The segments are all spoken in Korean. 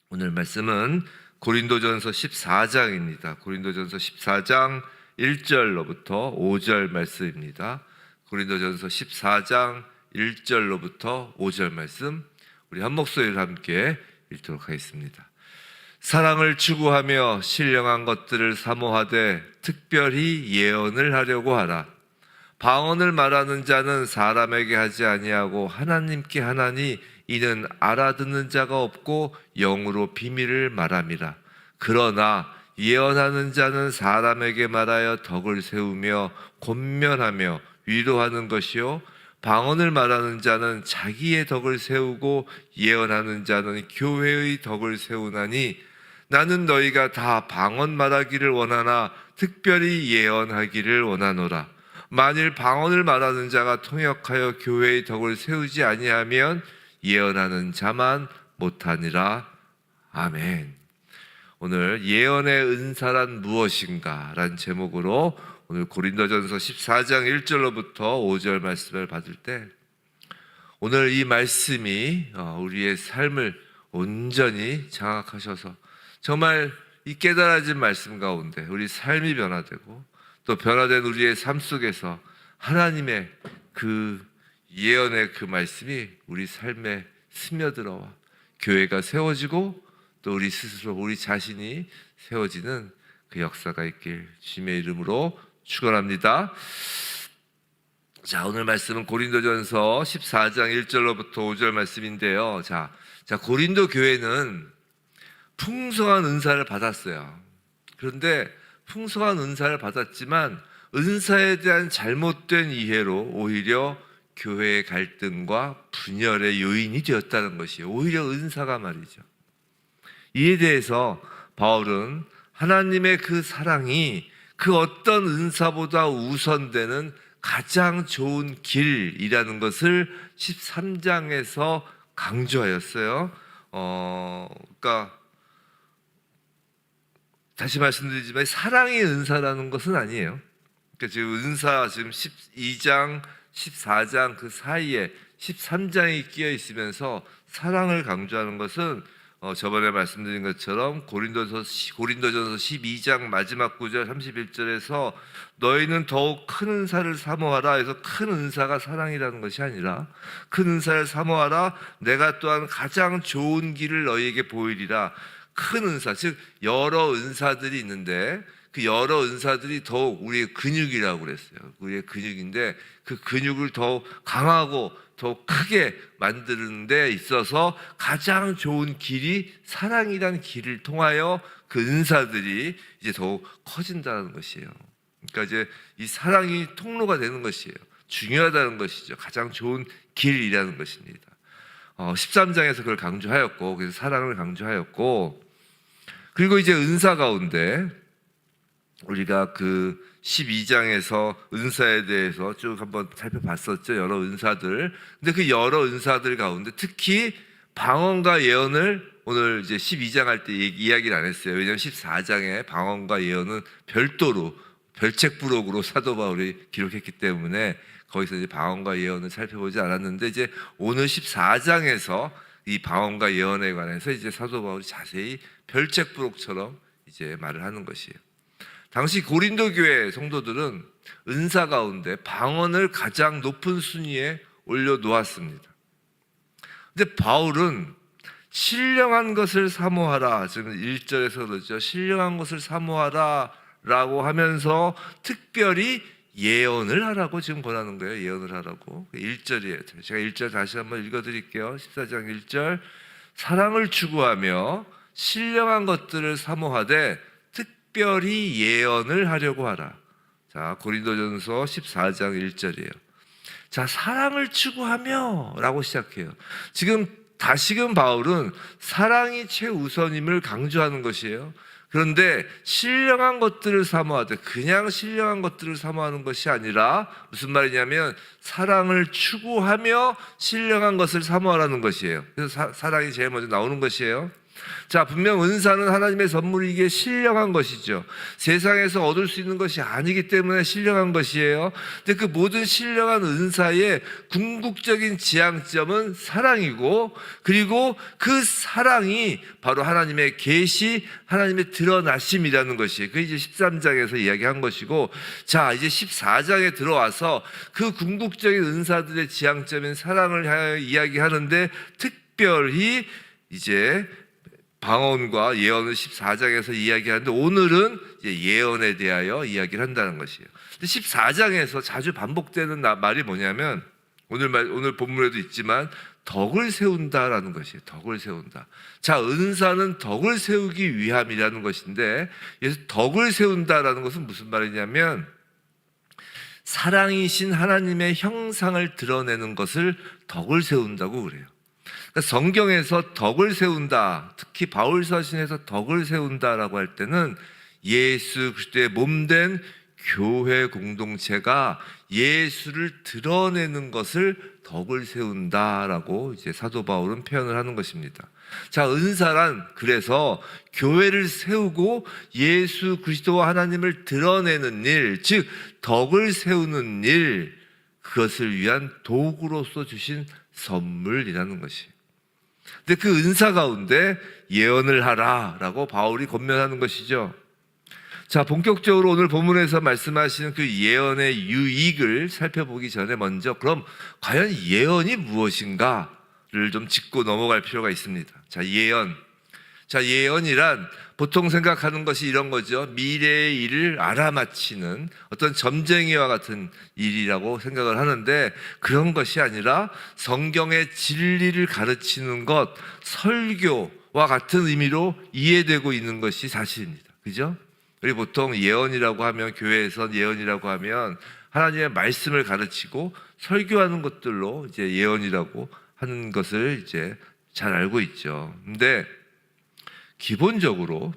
오늘 말씀은 고린도전서 14장입니다. 고린도전서 14장 1절로부터 5절 말씀입니다. 고린도전서 14장 1절로부터 5절 말씀, 우리 한 목소리를 함께 읽도록 하겠습니다. 사랑을 추구하며 신령한 것들을 사모하되 특별히 예언을 하려고 하라. 방언을 말하는 자는 사람에게 하지 아니하고 하나님께 하나니 이는 알아듣는 자가 없고 영으로 비밀을 말함이라. 그러나 예언하는 자는 사람에게 말하여 덕을 세우며 권면하며 위로하는 것이요, 방언을 말하는 자는 자기의 덕을 세우고 예언하는 자는 교회의 덕을 세우나니, 나는 너희가 다 방언 말하기를 원하나 특별히 예언하기를 원하노라. 만일 방언을 말하는 자가 통역하여 교회의 덕을 세우지 아니하면 예언하는 자만 못하니라. 아멘. 오늘 예언의 은사란 무엇인가? 라는 제목으로 오늘 고린도전서 14장 1절로부터 5절 말씀을 받을 때, 오늘 이 말씀이 우리의 삶을 온전히 장악하셔서 정말 이 깨달아진 말씀 가운데 우리 삶이 변화되고, 또 변화된 우리의 삶 속에서 하나님의 그 예언의 그 말씀이 우리 삶에 스며들어와 교회가 세워지고, 또 우리 스스로 우리 자신이 세워지는 그 역사가 있길 주님의 이름으로 축원합니다. 자, 오늘 말씀은 고린도전서 14장 1절로부터 5절 말씀인데요. 자, 고린도 교회는 풍성한 은사를 받았어요. 그런데 풍성한 은사를 받았지만 은사에 대한 잘못된 이해로 오히려 교회의 갈등과 분열의 요인이 되었다는 것이에요. 오히려 은사가 말이죠. 이에 대해서 바울은 하나님의 그 사랑이 그 어떤 은사보다 우선되는 가장 좋은 길이라는 것을 13장에서 강조하였어요. 그러니까 다시 말씀드리지만 사랑이 은사라는 것은 아니에요. 그러니까 지금 은사 지금 12장, 14장 그 사이에 13장이 끼어 있으면서 사랑을 강조하는 것은 저번에 말씀드린 것처럼 고린도전서 12장 마지막 구절 31절에서 너희는 더욱 큰 은사를 사모하라 해서 큰 은사가 사랑이라는 것이 아니라, 큰 은사를 사모하라, 내가 또한 가장 좋은 길을 너희에게 보이리라. 큰 은사, 즉 여러 은사들이 있는데 그 여러 은사들이 더욱 우리의 근육이라고 그랬어요. 우리의 근육인데 그 근육을 더욱 강하고 더욱 크게 만드는 데 있어서 가장 좋은 길이 사랑이라는 길을 통하여 그 은사들이 이제 더욱 커진다는 것이에요. 그러니까 이제 이 사랑이 통로가 되는 것이에요. 중요하다는 것이죠. 가장 좋은 길이라는 것입니다. 13장에서 그걸 강조하였고, 그래서 사랑을 강조하였고, 그리고 이제 은사 가운데 우리가 그 12장에서 은사에 대해서 쭉 한번 살펴봤었죠. 여러 은사들. 근데 그 여러 은사들 가운데 특히 방언과 예언을 오늘 이제 12장 할 때 이야기를 안 했어요. 왜냐하면 14장에 방언과 예언은 별도로 별책 부록으로 사도 바울이 기록했기 때문에 거기서 이제 방언과 예언을 살펴보지 않았는데, 이제 오늘 14장에서 이 방언과 예언에 관해서 이제 사도 바울이 자세히 별책 부록처럼 이제 말을 하는 것이에요. 당시 고린도 교회 성도들은 은사 가운데 방언을 가장 높은 순위에 올려 놓았습니다. 근데 바울은 신령한 것을 사모하라, 지금 1절에서 그러죠. 신령한 것을 사모하라 라고 하면서 특별히 예언을 하라고 지금 권하는 거예요. 예언을 하라고. 1절이에요. 제가 1절 다시 한번 읽어드릴게요. 14장 1절. 사랑을 추구하며 신령한 것들을 사모하되 특별히 예언을 하려고 하라. 자, 고린도전서 14장 1절이에요. 자, 사랑을 추구하며 라고 시작해요. 지금 다시금 바울은 사랑이 최우선임을 강조하는 것이에요. 그런데 신령한 것들을 사모하되, 그냥 신령한 것들을 사모하는 것이 아니라 무슨 말이냐면 사랑을 추구하며 신령한 것을 사모하라는 것이에요. 그래서 사랑이 제일 먼저 나오는 것이에요. 자, 분명 은사는 하나님의 선물이기에 신령한 것이죠. 세상에서 얻을 수 있는 것이 아니기 때문에 신령한 것이에요. 근데 그 모든 신령한 은사의 궁극적인 지향점은 사랑이고, 그리고 그 사랑이 바로 하나님의 계시, 하나님의 드러나심이라는 것이에요. 그게 이제 13장에서 이야기한 것이고, 자, 이제 14장에 들어와서 그 궁극적인 은사들의 지향점인 사랑을 하여 이야기하는데, 특별히 이제 방언과 예언을 14장에서 이야기하는데, 오늘은 이제 예언에 대하여 이야기를 한다는 것이에요. 근데 14장에서 자주 반복되는 말이 뭐냐면, 오늘 본문에도 있지만 덕을 세운다라는 것이에요. 덕을 세운다. 자, 은사는 덕을 세우기 위함이라는 것인데, 그래서 덕을 세운다라는 것은 무슨 말이냐면, 사랑이신 하나님의 형상을 드러내는 것을 덕을 세운다고 그래요. 성경에서 덕을 세운다, 특히 바울 서신에서 덕을 세운다라고 할 때는 예수 그리스도의 몸된 교회 공동체가 예수를 드러내는 것을 덕을 세운다라고 이제 사도 바울은 표현을 하는 것입니다. 자, 은사란 그래서 교회를 세우고 예수 그리스도와 하나님을 드러내는 일, 즉 덕을 세우는 일, 그것을 위한 도구로서 주신 선물이라는 것이에요. 근데 그 은사 가운데 예언을 하라라고 바울이 권면하는 것이죠. 자, 본격적으로 오늘 본문에서 말씀하시는 그 예언의 유익을 살펴보기 전에 먼저 그럼 과연 예언이 무엇인가를 좀 짚고 넘어갈 필요가 있습니다. 자, 예언이란 보통 생각하는 것이 이런 거죠. 미래의 일을 알아맞히는 어떤 점쟁이와 같은 일이라고 생각을 하는데, 그런 것이 아니라 성경의 진리를 가르치는 것, 설교와 같은 의미로 이해되고 있는 것이 사실입니다. 그죠? 우리 보통 예언이라고 하면, 교회에서 예언이라고 하면 하나님의 말씀을 가르치고 설교하는 것들로 이제 예언이라고 하는 것을 이제 잘 알고 있죠. 근데 기본적으로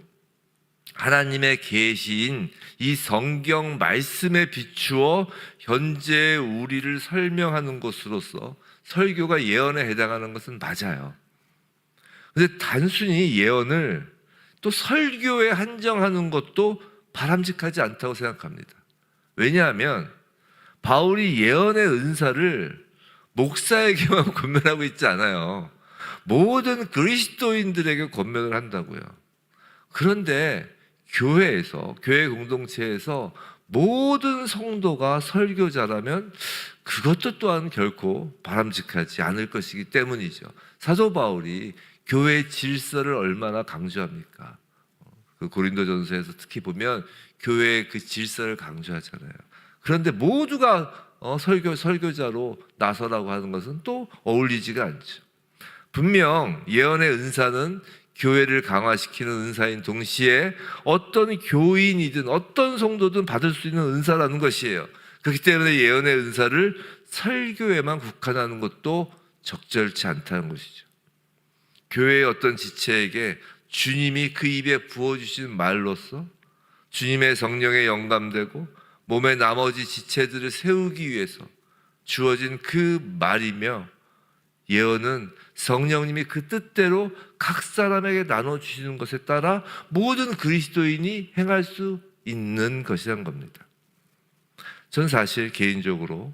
하나님의 계시인 이 성경 말씀에 비추어 현재 우리를 설명하는 것으로서 설교가 예언에 해당하는 것은 맞아요. 그런데 단순히 예언을 또 설교에 한정하는 것도 바람직하지 않다고 생각합니다. 왜냐하면 바울이 예언의 은사를 목사에게만 권면하고 있지 않아요. 모든 그리스도인들에게 권면을 한다고요. 그런데 교회에서, 교회 공동체에서 모든 성도가 설교자라면 그것도 또한 결코 바람직하지 않을 것이기 때문이죠. 사도 바울이 교회 질서를 얼마나 강조합니까? 그 고린도전서에서 특히 보면 교회의 그 질서를 강조하잖아요. 그런데 모두가 설교자로 나서라고 하는 것은 또 어울리지가 않죠. 분명 예언의 은사는 교회를 강화시키는 은사인 동시에 어떤 교인이든 어떤 성도든 받을 수 있는 은사라는 것이에요. 그렇기 때문에 예언의 은사를 설교에만 국한하는 것도 적절치 않다는 것이죠. 교회의 어떤 지체에게 주님이 그 입에 부어주신 말로써 주님의 성령에 영감되고 몸의 나머지 지체들을 세우기 위해서 주어진 그 말이며, 예언은 성령님이 그 뜻대로 각 사람에게 나눠주시는 것에 따라 모든 그리스도인이 행할 수 있는 것이라는 겁니다. 전 사실 개인적으로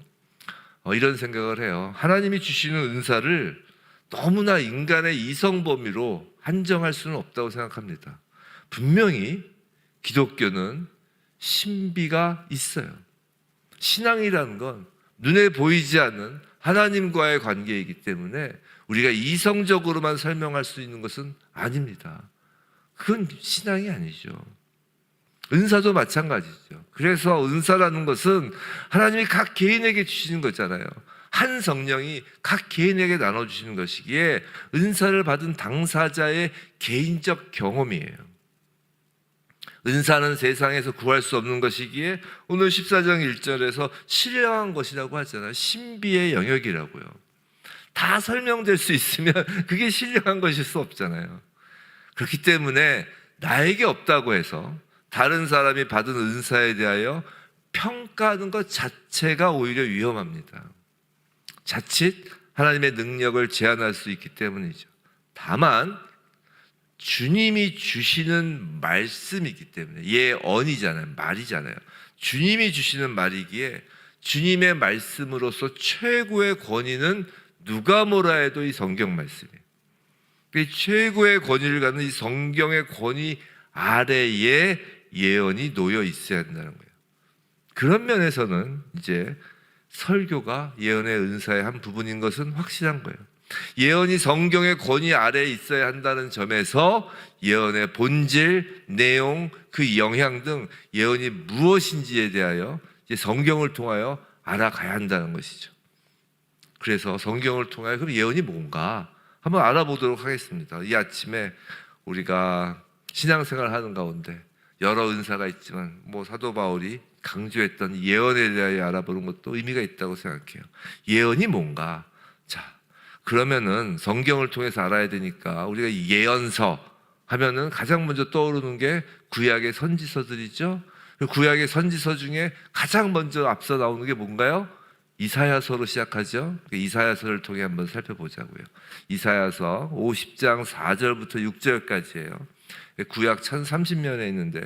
이런 생각을 해요. 하나님이 주시는 은사를 너무나 인간의 이성 범위로 한정할 수는 없다고 생각합니다. 분명히 기독교는 신비가 있어요. 신앙이라는 건 눈에 보이지 않는 하나님과의 관계이기 때문에 우리가 이성적으로만 설명할 수 있는 것은 아닙니다. 그건 신앙이 아니죠. 은사도 마찬가지죠. 그래서 은사라는 것은 하나님이 각 개인에게 주시는 거잖아요. 한 성령이 각 개인에게 나눠주시는 것이기에 은사를 받은 당사자의 개인적 경험이에요. 은사는 세상에서 구할 수 없는 것이기에 오늘 14장 1절에서 신령한 것이라고 하잖아요. 신비의 영역이라고요. 다 설명될 수 있으면 그게 신령한 것일 수 없잖아요. 그렇기 때문에 나에게 없다고 해서 다른 사람이 받은 은사에 대하여 평가하는 것 자체가 오히려 위험합니다. 자칫 하나님의 능력을 제한할 수 있기 때문이죠. 다만 주님이 주시는 말씀이기 때문에, 예언이잖아요. 말이잖아요. 주님이 주시는 말이기에 주님의 말씀으로서 최고의 권위는 누가 뭐라 해도 이 성경 말씀이에요. 그 최고의 권위를 갖는 이 성경의 권위 아래에 예언이 놓여 있어야 한다는 거예요. 그런 면에서는 이제 설교가 예언의 은사의 한 부분인 것은 확실한 거예요. 예언이 성경의 권위 아래에 있어야 한다는 점에서 예언의 본질, 내용, 그 영향 등 예언이 무엇인지에 대하여 이제 성경을 통하여 알아가야 한다는 것이죠. 그래서 성경을 통하여 그럼 예언이 뭔가 한번 알아보도록 하겠습니다. 이 아침에 우리가 신앙생활 하는 가운데 여러 은사가 있지만 사도 바울이 강조했던 예언에 대하여 알아보는 것도 의미가 있다고 생각해요. 예언이 뭔가? 자, 그러면은 성경을 통해서 알아야 되니까 우리가 예언서 하면은 가장 먼저 떠오르는 게 구약의 선지서들이죠. 구약의 선지서 중에 가장 먼저 앞서 나오는 게 뭔가요? 이사야서로 시작하죠. 이사야서를 통해 한번 살펴보자고요. 이사야서 50장 4절부터 6절까지예요. 구약 1030년에 있는데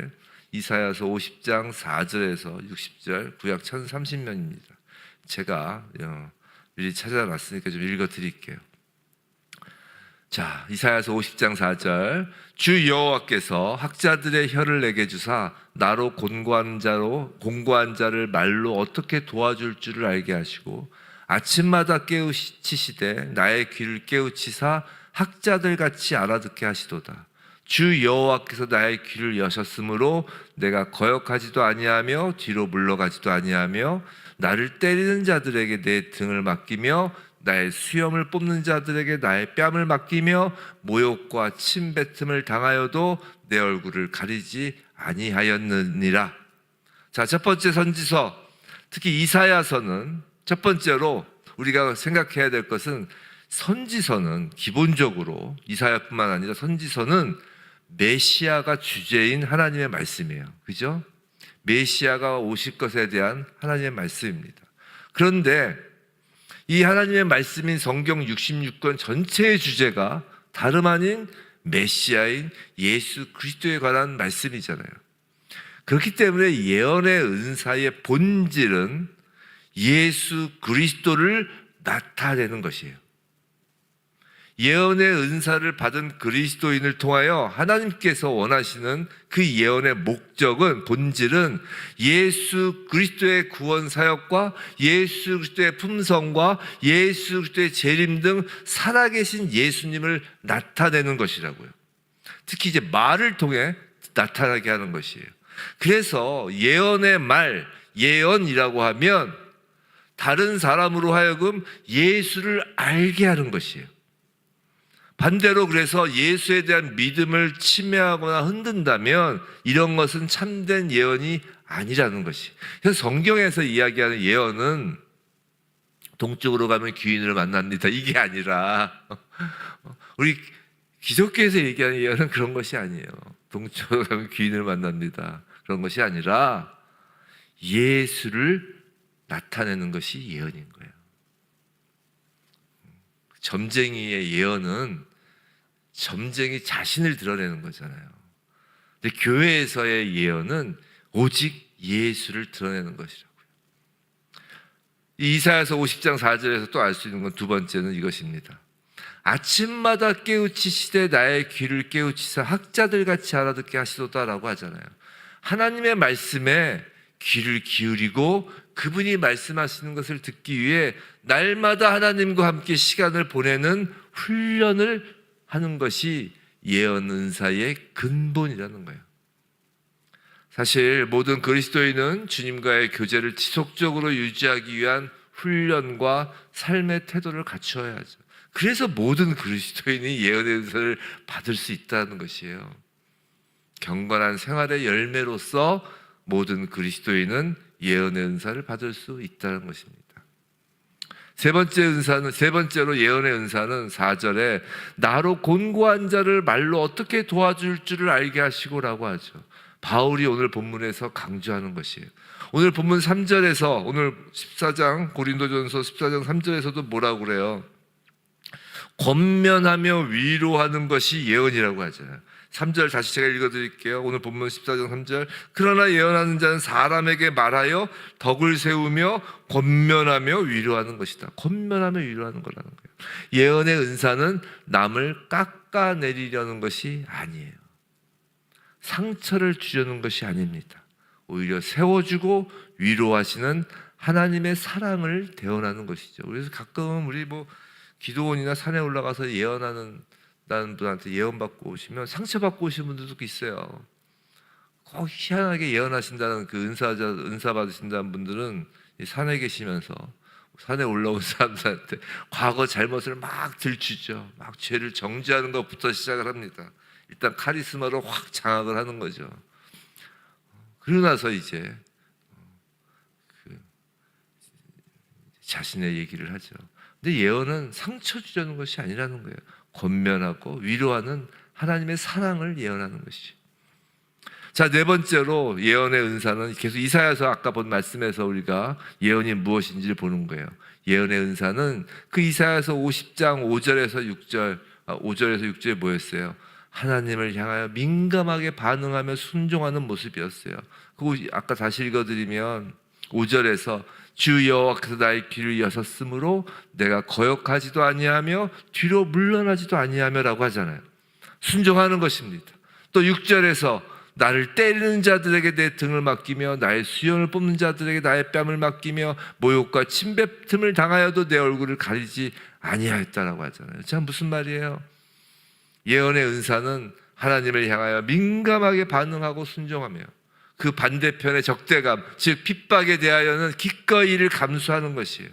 이사야서 50장 4절에서 60절, 구약 1030년입니다. 제가 미리 찾아놨으니까 좀 읽어드릴게요. 자, 이사야서 50장 4절. 주 여호와께서 학자들의 혀를 내게 주사 나로 공고한 자를 말로 어떻게 도와줄 줄을 알게 하시고 아침마다 깨우치시되 나의 귀를 깨우치사 학자들 같이 알아듣게 하시도다. 주 여호와께서 나의 귀를 여셨으므로 내가 거역하지도 아니하며 뒤로 물러가지도 아니하며 나를 때리는 자들에게 내 등을 맡기며 나의 수염을 뽑는 자들에게 나의 뺨을 맡기며 모욕과 침뱉음을 당하여도 내 얼굴을 가리지 아니하였느니라. 자, 첫 번째 선지서, 특히 이사야서는 첫 번째로 우리가 생각해야 될 것은 선지서는 기본적으로 이사야뿐만 아니라 선지서는 메시아가 주제인 하나님의 말씀이에요. 그죠? 메시아가 오실 것에 대한 하나님의 말씀입니다. 그런데 이 하나님의 말씀인 성경 66권 전체의 주제가 다름 아닌 메시아인 예수 그리스도에 관한 말씀이잖아요. 그렇기 때문에 예언의 은사의 본질은 예수 그리스도를 나타내는 것이에요. 예언의 은사를 받은 그리스도인을 통하여 하나님께서 원하시는 그 예언의 목적은, 본질은 예수 그리스도의 구원 사역과 예수 그리스도의 품성과 예수 그리스도의 재림 등 살아계신 예수님을 나타내는 것이라고요. 특히 이제 말을 통해 나타나게 하는 것이에요. 그래서 예언의 말, 예언이라고 하면 다른 사람으로 하여금 예수를 알게 하는 것이에요. 반대로 그래서 예수에 대한 믿음을 침해하거나 흔든다면 이런 것은 참된 예언이 아니라는 것이. 그래서 성경에서 이야기하는 예언은 동쪽으로 가면 귀인을 만납니다, 이게 아니라 우리 기독교에서 얘기하는 예언은 그런 것이 아니에요. 동쪽으로 가면 귀인을 만납니다, 그런 것이 아니라 예수를 나타내는 것이 예언인 거예요. 점쟁이의 예언은 점쟁이 자신을 드러내는 거잖아요. 근데 교회에서의 예언은 오직 예수를 드러내는 것이라고요. 이사야서 50장 4절에서 또 알 수 있는 건 두 번째는 이것입니다. 아침마다 깨우치시되 나의 귀를 깨우치사 학자들 같이 알아듣게 하시도다라고 하잖아요. 하나님의 말씀에 귀를 기울이고 그분이 말씀하시는 것을 듣기 위해 날마다 하나님과 함께 시간을 보내는 훈련을 하는 것이 예언 은사의 근본이라는 거예요. 사실 모든 그리스도인은 주님과의 교제를 지속적으로 유지하기 위한 훈련과 삶의 태도를 갖추어야 하죠. 그래서 모든 그리스도인이 예언의 은사를 받을 수 있다는 것이에요. 경건한 생활의 열매로서 모든 그리스도인은 예언의 은사를 받을 수 있다는 것입니다. 세 번째로 예언의 은사는 4절에 나로 곤고한 자를 말로 어떻게 도와줄 줄을 알게 하시고라고 하죠. 바울이 오늘 본문에서 강조하는 것이에요. 오늘 본문 3절에서 오늘 14장 고린도전서 14장 3절에서도 뭐라고 그래요? 권면하며 위로하는 것이 예언이라고 하잖아요. 3절 다시 제가 읽어드릴게요. 오늘 본문 14장 3절. 그러나 예언하는 자는 사람에게 말하여 덕을 세우며 권면하며 위로하는 것이다. 권면하며 위로하는 거라는 거예요. 예언의 은사는 남을 깎아내리려는 것이 아니에요. 상처를 주려는 것이 아닙니다. 오히려 세워주고 위로하시는 하나님의 사랑을 대언하는 것이죠. 그래서 가끔 우리 기도원이나 산에 올라가서 예언하는 분한테 예언받고 오시면 상처받고 오신 분들도 있어요. 꼭 희한하게 예언하신다는 그 은사 받으신다는 분들은 산에 계시면서 산에 올라온 사람들한테 과거 잘못을 막 들추죠. 막 죄를 정죄하는 것부터 시작을 합니다. 일단 카리스마로 확 장악을 하는 거죠. 그러고 나서 이제 자신의 얘기를 하죠. 근데 예언은 상처 주려는 것이 아니라는 거예요. 권면하고 위로하는 하나님의 사랑을 예언하는 것이죠. 자, 네 번째로 예언의 은사는 계속 이사야서 아까 본 말씀에서 우리가 예언이 무엇인지를 보는 거예요. 예언의 은사는 그 이사야서 50장 5절에서 6절에 뭐였어요? 하나님을 향하여 민감하게 반응하며 순종하는 모습이었어요. 그거 아까 다시 읽어드리면 5절에서 주 여호와께서 나의 귀를 여셨으므로 내가 거역하지도 아니하며 뒤로 물러나지도 아니하며라고 하잖아요. 순종하는 것입니다. 또 6절에서 나를 때리는 자들에게 내 등을 맡기며 나의 수염을 뽑는 자들에게 나의 뺨을 맡기며 모욕과 침뱉음을 당하여도 내 얼굴을 가리지 아니하였다라고 하잖아요. 자, 무슨 말이에요? 예언의 은사는 하나님을 향하여 민감하게 반응하고 순종하며 그 반대편의 적대감, 즉 핍박에 대하여는 기꺼이 이를 감수하는 것이에요.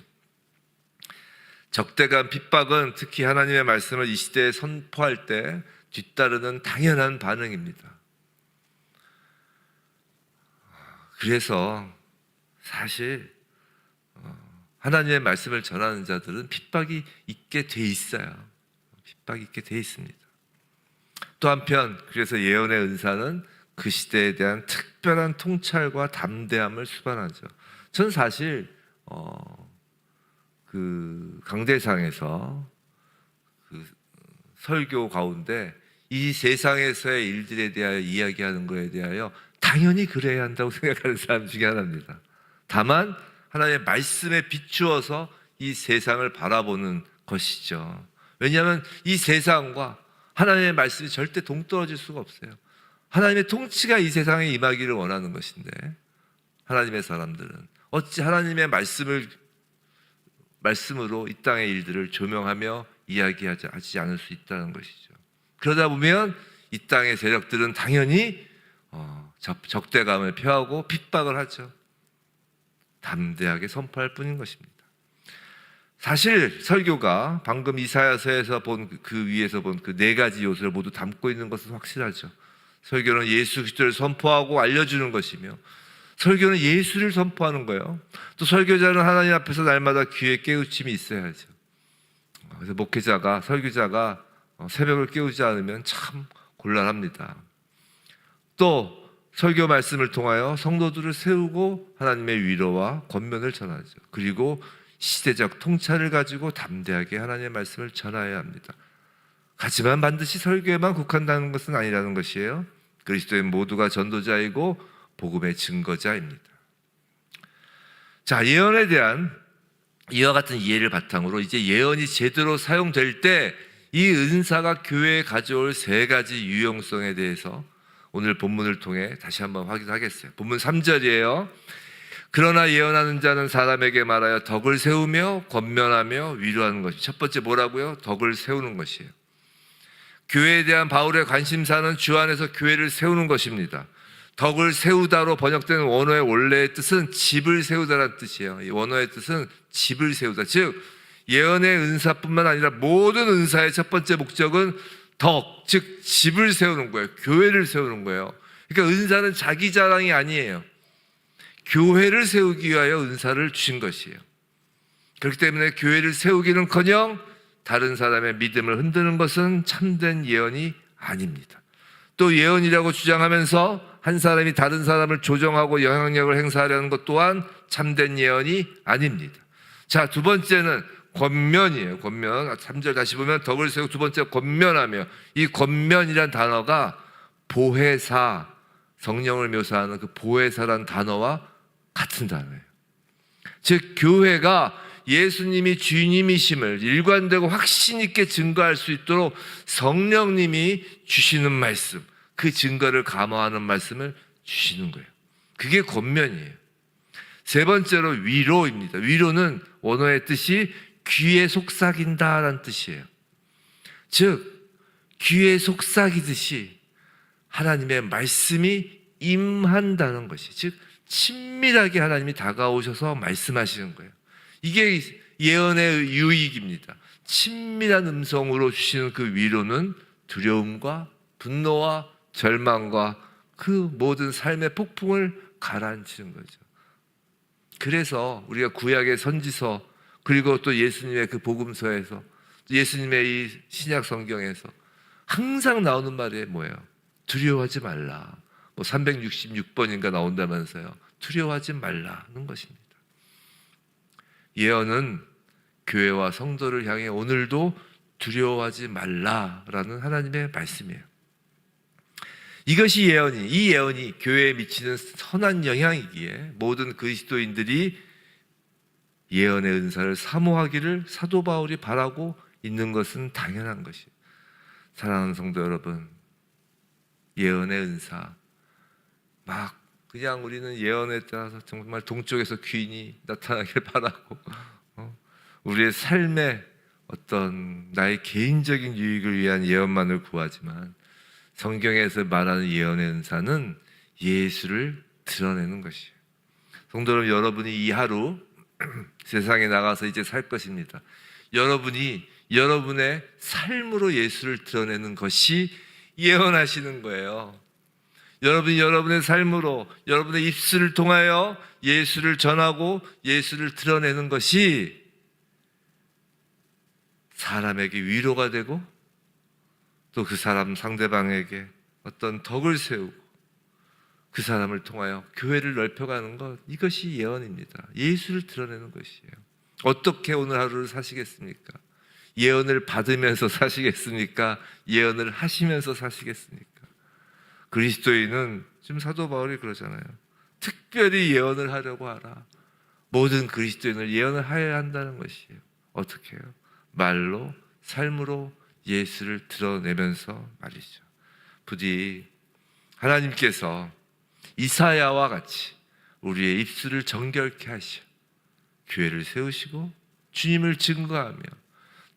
적대감, 핍박은 특히 하나님의 말씀을 이 시대에 선포할 때 뒤따르는 당연한 반응입니다. 그래서 사실 하나님의 말씀을 전하는 자들은 핍박이 있게 돼 있어요. 핍박이 있게 돼 있습니다. 또 한편 그래서 예언의 은사는 그 시대에 대한 특별한 통찰과 담대함을 수반하죠. 전 사실 그 강대상에서 그 설교 가운데 이 세상에서의 일들에 대하여 이야기하는 것에 대하여 당연히 그래야 한다고 생각하는 사람 중에 하나입니다. 다만 하나님의 말씀에 비추어서 이 세상을 바라보는 것이죠. 왜냐하면 이 세상과 하나님의 말씀이 절대 동떨어질 수가 없어요. 하나님의 통치가 이 세상에 임하기를 원하는 것인데 하나님의 사람들은 어찌 하나님의 말씀으로 이 땅의 일들을 조명하며 이야기하지 않을 수 있다는 것이죠. 그러다 보면 이 땅의 세력들은 당연히 적대감을 표하고 핍박을 하죠. 담대하게 선포할 뿐인 것입니다. 사실 설교가 방금 이사야서에서 본 그 위에서 본 그 네 가지 요소를 모두 담고 있는 것은 확실하죠. 설교는 예수 그리스도를 선포하고 알려주는 것이며 설교는 예수를 선포하는 거예요. 또 설교자는 하나님 앞에서 날마다 귀에 깨우침이 있어야죠. 그래서 목회자가 설교자가 새벽을 깨우지 않으면 참 곤란합니다. 또 설교 말씀을 통하여 성도들을 세우고 하나님의 위로와 권면을 전하죠. 그리고 시대적 통찰을 가지고 담대하게 하나님의 말씀을 전해야 합니다. 하지만 반드시 설교에만 국한되는 것은 아니라는 것이에요. 그리스도인 모두가 전도자이고 복음의 증거자입니다. 자, 예언에 대한 이와 같은 이해를 바탕으로 이제 예언이 제대로 사용될 때 이 은사가 교회에 가져올 세 가지 유용성에 대해서 오늘 본문을 통해 다시 한번 확인하겠어요. 본문 3절이에요. 그러나 예언하는 자는 사람에게 말하여 덕을 세우며 권면하며 위로하는 것이 첫 번째 뭐라고요? 덕을 세우는 것이에요. 교회에 대한 바울의 관심사는 주 안에서 교회를 세우는 것입니다. 덕을 세우다로 번역되는 원어의 원래의 뜻은 집을 세우다라는 뜻이에요. 이 원어의 뜻은 집을 세우다. 즉 예언의 은사뿐만 아니라 모든 은사의 첫 번째 목적은 덕, 즉 집을 세우는 거예요. 교회를 세우는 거예요. 그러니까 은사는 자기 자랑이 아니에요. 교회를 세우기 위하여 은사를 주신 것이에요. 그렇기 때문에 교회를 세우기는커녕 다른 사람의 믿음을 흔드는 것은 참된 예언이 아닙니다. 또 예언이라고 주장하면서 한 사람이 다른 사람을 조정하고 영향력을 행사하려는 것 또한 참된 예언이 아닙니다. 자, 두 번째는 권면이에요. 권면. 3절 다시 보면 덕을 세우고 두 번째 권면하며, 이 권면이란 단어가 보혜사, 성령을 묘사하는 그 보혜사란 단어와 같은 단어예요. 즉 교회가 예수님이 주님이심을 일관되고 확신 있게 증거할 수 있도록 성령님이 주시는 말씀, 그 증거를 감화하는 말씀을 주시는 거예요. 그게 권면이에요. 세 번째로 위로입니다. 위로는 원어의 뜻이 귀에 속삭인다라는 뜻이에요. 즉 귀에 속삭이듯이 하나님의 말씀이 임한다는 것이, 즉 친밀하게 하나님이 다가오셔서 말씀하시는 거예요. 이게 예언의 유익입니다. 친밀한 음성으로 주시는 그 위로는 두려움과 분노와 절망과 그 모든 삶의 폭풍을 가라앉히는 거죠. 그래서 우리가 구약의 선지서, 그리고 또 예수님의 그 복음서에서, 예수님의 이 신약 성경에서 항상 나오는 말이 뭐예요? 두려워하지 말라. 뭐 366번인가 나온다면서요. 두려워하지 말라는 것입니다. 예언은 교회와 성도를 향해 오늘도 두려워하지 말라라는 하나님의 말씀이에요. 이것이 이 예언이 교회에 미치는 선한 영향이기에 모든 그리스도인들이 예언의 은사를 사모하기를 사도 바울이 바라고 있는 것은 당연한 것이에요. 사랑하는 성도 여러분, 예언의 은사, 막 그냥 우리는 예언에 따라서 정말 동쪽에서 귀인이 나타나길 바라고 우리의 삶에 어떤 나의 개인적인 유익을 위한 예언만을 구하지만, 성경에서 말하는 예언의 은사는 예수를 드러내는 것이에요. 성도 여러분, 여러분이 이 하루 세상에 나가서 이제 살 것입니다. 여러분이 여러분의 삶으로 예수를 드러내는 것이 예언하시는 거예요. 여러분이 여러분의 삶으로, 여러분의 입술을 통하여 예수를 전하고 예수를 드러내는 것이 사람에게 위로가 되고, 또 그 사람 상대방에게 어떤 덕을 세우고 그 사람을 통하여 교회를 넓혀가는 것, 이것이 예언입니다. 예수를 드러내는 것이에요. 어떻게 오늘 하루를 사시겠습니까? 예언을 받으면서 사시겠습니까? 예언을 하시면서 사시겠습니까? 그리스도인은, 지금 사도 바울이 그러잖아요. 특별히 예언을 하려고 하라. 모든 그리스도인을 예언을 하여야 한다는 것이에요. 어떻게 해요? 말로, 삶으로 예수를 드러내면서 말이죠. 부디 하나님께서 이사야와 같이 우리의 입술을 정결케 하시어 교회를 세우시고 주님을 증거하며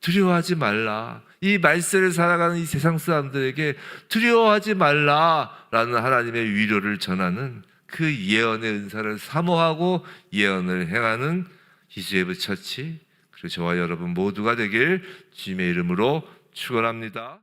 두려워하지 말라, 이 말세를 살아가는 이 세상 사람들에게 두려워하지 말라라는 하나님의 위로를 전하는 그 예언의 은사를 사모하고 예언을 행하는 희수예브 처치, 그리고 저와 여러분 모두가 되길 주님의 이름으로 축원합니다.